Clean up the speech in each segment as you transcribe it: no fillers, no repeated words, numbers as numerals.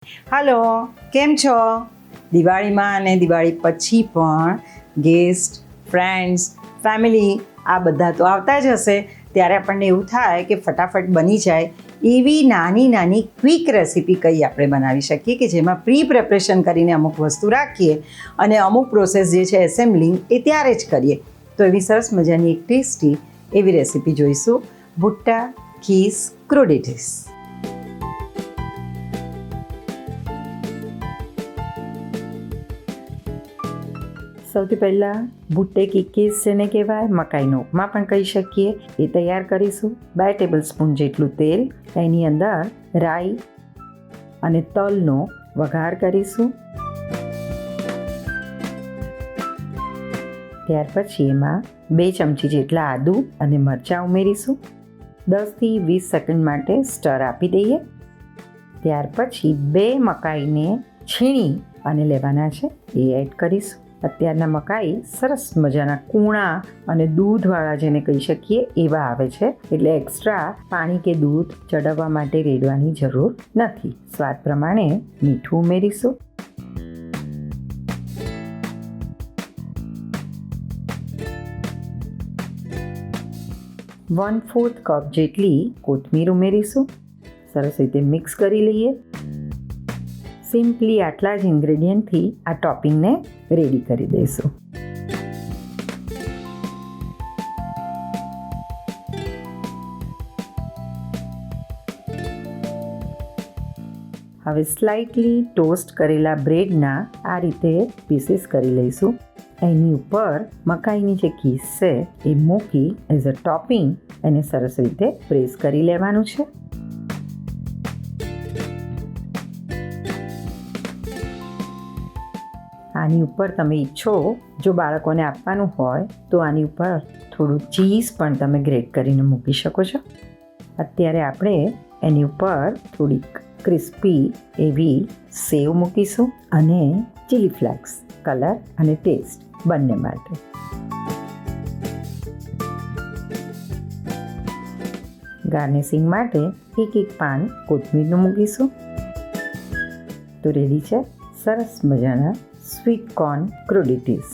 હાલો, કેમ છો? દિવાળીમાં અને દિવાળી પછી પણ ગેસ્ટ, ફ્રેન્ડ્સ, ફેમિલી આ બધા તો આવતા જ હશે. ત્યારે આપણને એવું થાય કે ફટાફટ બની જાય એવી નાની નાની ક્વિક રેસીપી કઈ આપણે બનાવી શકીએ કે જેમાં પ્રી પ્રિપરેશન કરીને અમુક વસ્તુ રાખીએ અને અમુક પ્રોસેસ જે છે એસેમ્બલિંગ એ ત્યારે જ કરીએ. તો એવી સરસ મજાની એક ટેસ્ટી એવી રેસીપી જોઈશું, ભુટ્ટા ચીઝ ક્રુડિટીસ. સૌથી પહેલાં ભુટ્ટે કી કીસ જેને કહેવાય, મકાઈનો ઉપમા પણ કહી શકીએ, એ તૈયાર કરીશું. 2 ટેબલસ્પૂન જેટલું તેલ, એની અંદર રાઈ અને તલનો વઘાર કરીશું. ત્યાર પછી એમાં 2 ચમચી જેટલા આદું અને મરચાં ઉમેરીશું. 10થી 20 સેકન્ડ માટે સ્ટર આપી દઈએ. ત્યાર પછી 2 મકાઈને છીણી અને લેવાના છે, એ એડ કરીશું. અત્યારના મકાઈ સરસ મજાના કૂણા અને દૂધવાળા જેને કહી શકીએ એવા આવે છે, એટલે એક્સ્ટ્રા પાણી કે દૂધ ચડાવવા માટે રેડવાની જરૂર નથી. સ્વાદ પ્રમાણે મીઠું ઉમેરીશું. વન 1/4 કપ જેટલી કોથમીર ઉમેરીશું. સરસ રીતે મિક્સ કરી લઈએ. સિમ્પલી આટલા જ ઇન્ગ્રેડિયન્ટથી આ ટોપિંગને રેડી કરી દઈશું. હવે સ્લાઇટલી ટોસ્ટ કરેલા બ્રેડના આ રીતે પીસીસ કરી લઈશું. એની ઉપર મકાઈની જે કીસ છે એ મૂકી એઝ અ ટોપિંગ એને સરસ રીતે પ્રેસ કરી લેવાનું છે. આની ઉપર તમે ઈચ્છો, જો બાળકોને આપવાનું હોય તો આની ઉપર થોડું ચીઝ પણ તમે ગ્રેટ કરીને મૂકી શકો છો. અત્યારે આપણે એની ઉપર થોડીક ક્રિસ્પી એવી સેવ મૂકીશું અને ચીલી ફ્લેક્સ કલર અને ટેસ્ટ બંને માટે. ગાર્નિશિંગ માટે એક પાન કોથમીરનું મૂકીશું. તો રેડી છે સરસ મજાના સ્વીટ કોર્ન ક્રુડિટીસ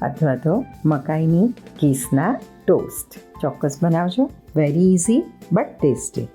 અથવા તો મકાઈની કીસના ટોસ્ટ. ચોક્કસ બનાવજો. Very easy but tasty.